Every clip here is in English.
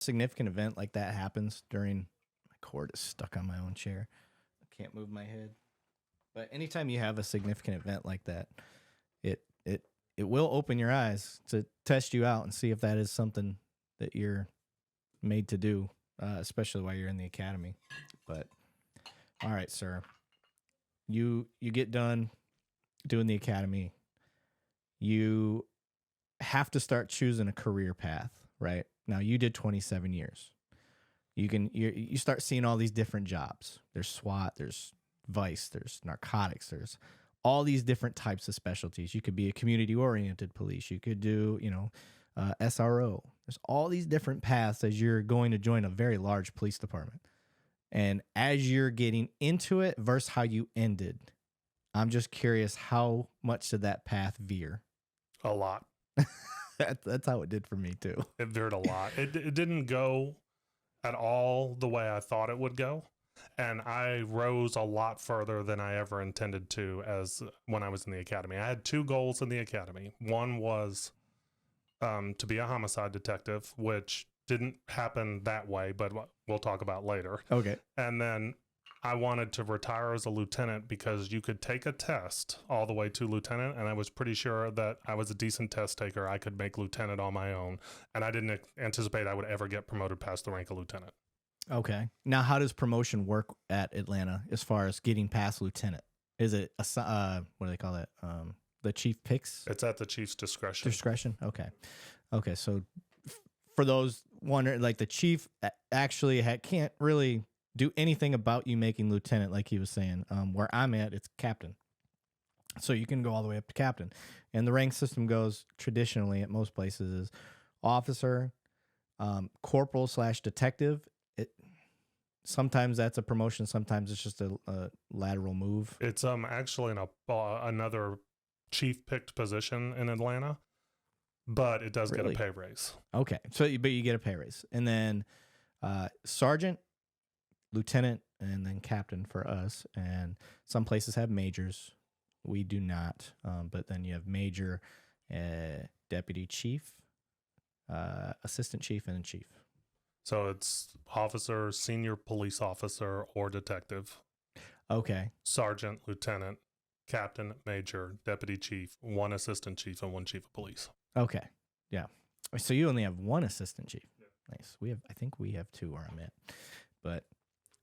significant event like that happens during, my cord is stuck on my own chair. I can't move my head. But anytime you have a significant event like that, it it it will open your eyes to test you out and see if that is something that you're made to do, especially while you're in the academy. But all right, sir, you get done doing the academy. You have to start choosing a career path, right? Now you did 27 years. You start seeing all these different jobs. There's SWAT, there's vice, there's narcotics, there's all these different types of specialties. You could be a community oriented police. You could do, SRO. There's all these different paths as you're going to join a very large police department. And as you're getting into it versus how you ended, I'm just curious, how much did that path veer? A lot. That's how it did for me too. It veered a lot. It didn't go at all the way I thought it would go. And I rose a lot further than I ever intended to as when I was in the academy. I had two goals in the academy. One was to be a homicide detective, which didn't happen that way, but we'll talk about later. Okay. And then I wanted to retire as a lieutenant because you could take a test all the way to lieutenant, and I was pretty sure that I was a decent test taker. I could make lieutenant on my own, and I didn't anticipate I would ever get promoted past the rank of lieutenant. Okay. Now, how does promotion work at Atlanta as far as getting past lieutenant? Is it what do they call it? The chief picks? It's at the chief's discretion. Discretion. Okay. Okay. So for those wondering, like, the chief actually can't really do anything about you making lieutenant, like he was saying. Where I'm at, it's captain. So you can go all the way up to captain. And the rank system goes traditionally at most places is officer, corporal / detective. Sometimes that's a promotion. Sometimes it's just a lateral move. It's actually another chief picked position in Atlanta, but it does Really? get a pay raise. Okay. But you get a pay raise. And then sergeant, lieutenant, and then captain for us. And some places have majors. We do not. But then you have major, deputy chief, assistant chief, and then chief. So it's officer, senior police officer, or detective. Okay. Sergeant, lieutenant, captain, major, deputy chief, one assistant chief, and one chief of police. Okay. Yeah. So you only have one assistant chief. Yeah. Nice. I think we have two where I'm at. But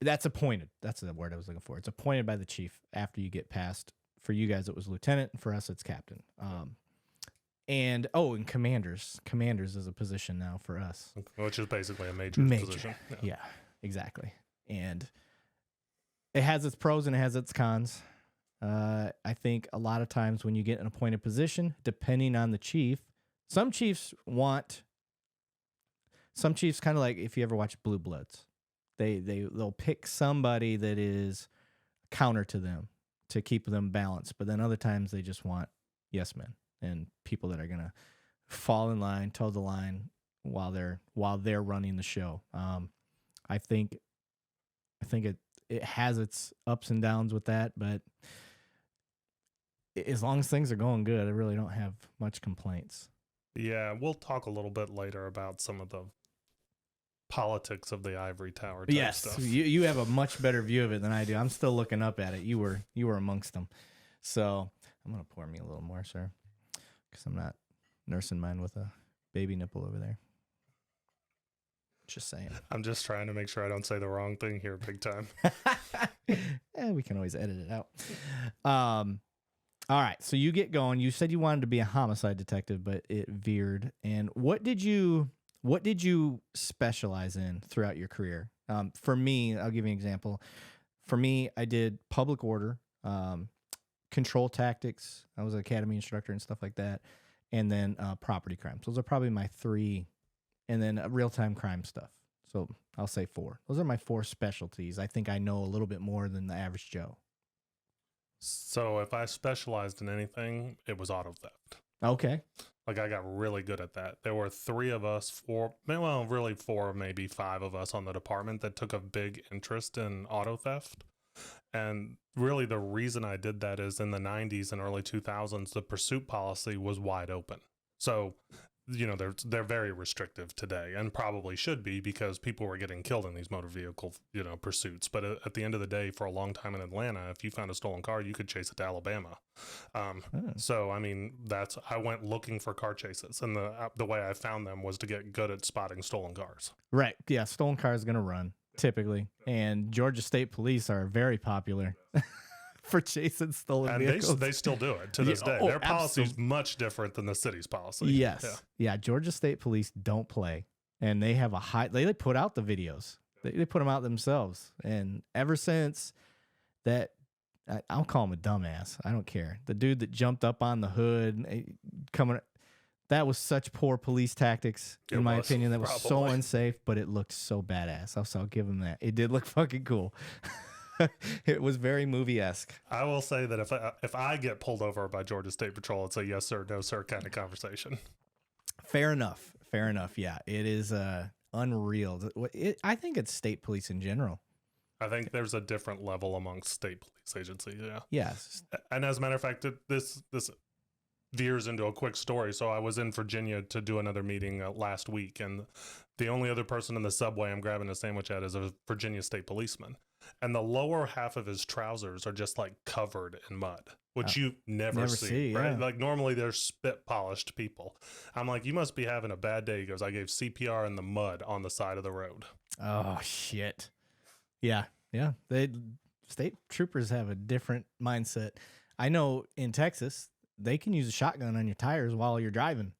that's appointed. That's the word I was looking for. It's appointed by the chief after you get past. For you guys, it was lieutenant. And for us, it's captain. And commanders. Commanders is a position now for us. Which is basically a major position. Yeah, exactly. And it has its pros and it has its cons. I think a lot of times when you get an appointed position, depending on the chief, some chiefs kind of like if you ever watch Blue Bloods, they'll pick somebody that is counter to them to keep them balanced. But then other times they just want yes men and people that are gonna fall in line, toe the line while they're running the show. I think it has its ups and downs with that, but as long as things are going good, I really don't have much complaints. Yeah, we'll talk a little bit later about some of the politics of the ivory tower type stuff. You have a much better view of it than I do. I'm still looking up at it. You were amongst them. So I'm gonna pour me a little more, sir, because I'm not nursing mine with a baby nipple over there. Just saying. I'm just trying to make sure I don't say the wrong thing here big time. We can always edit it out. All right, so you get going. You said you wanted to be a homicide detective, but it veered. And what did you specialize in throughout your career? For me, I'll give you an example. For me, I did public order, control tactics. I was an academy instructor and stuff like that. And then property crimes. Those are probably my three. And then real-time crime stuff. So I'll say 4. Those are my 4 specialties. I think I know a little bit more than the average Joe. So if I specialized in anything, it was auto theft. Okay. Like I got really good at that. There were 3 of us, 4, really 4, maybe 5 of us on the department that took a big interest in auto theft. And really the reason I did that is in the 90s and early 2000s, the pursuit policy was wide open. So they're very restrictive today, and probably should be, because people were getting killed in these motor vehicle pursuits. But at the end of the day, for a long time in Atlanta, if you found a stolen car, you could chase it to Alabama. So I mean, I went looking for car chases, and the way I found them was to get good at spotting stolen cars. Right. Yeah. Stolen car is going to run typically, and Georgia State Police are very popular for chasing stolen vehicles. And they still do it to this day. Their policy is much different than the city's policy. Yes. Yeah. Georgia State Police don't play, and they have they put out the videos. They put them out themselves. And ever since that, I'll call him a dumbass. I don't care. The dude that jumped up on the hood, that was such poor police tactics, in my opinion. That was so unsafe, but it looked so badass. I'll give him that. It did look fucking cool. It was very movie-esque. I will say that if I get pulled over by Georgia State Patrol, it's a yes sir, no sir kind of conversation. Fair enough. Yeah, it is unreal. I think it's state police in general. I think there's a different level amongst state police agencies. Yeah. Yes. And as a matter of fact, this veers into a quick story. So I was in Virginia to do another meeting last week, and the only other person in the subway I'm grabbing a sandwich at is a Virginia state policeman. And the lower half of his trousers are just like covered in mud, which you never see, right? Yeah. Like normally they're spit polished people. I'm like, you must be having a bad day. He goes, I gave CPR in the mud on the side of the road. Oh, shit. Yeah. State troopers have a different mindset. I know in Texas, they can use a shotgun on your tires while you're driving.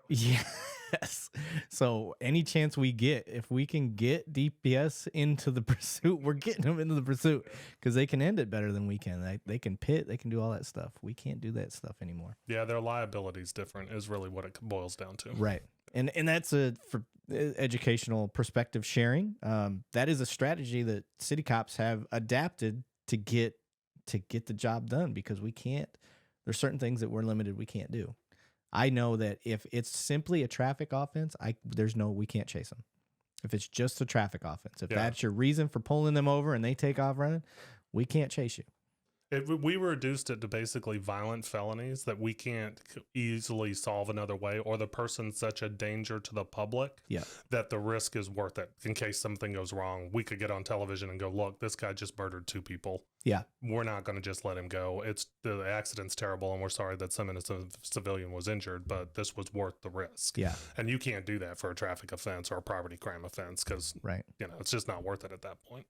Yes. So any chance we get, if we can get DPS into the pursuit, we're getting them into the pursuit, because they can end it better than we can. They can pit, they can do all that stuff. We can't do that stuff anymore. Yeah, their liability is different is really what it boils down to. Right. And that's for educational perspective sharing. That is a strategy that city cops have adapted to get the job done, because there's certain things that we're limited, we can't do. I know that if it's simply a traffic offense, we can't chase them. If it's just a traffic offense, if that's your reason for pulling them over and they take off running, we can't chase you. We reduced it to basically violent felonies that we can't easily solve another way, or the person's such a danger to the public that the risk is worth it. In case something goes wrong, we could get on television and go, look, this guy just murdered 2 people. Yeah. We're not going to just let him go. The accident's terrible, and we're sorry that some innocent civilian was injured, but this was worth the risk. Yeah. And you can't do that for a traffic offense or a property crime offense, because right. It's just not worth it at that point.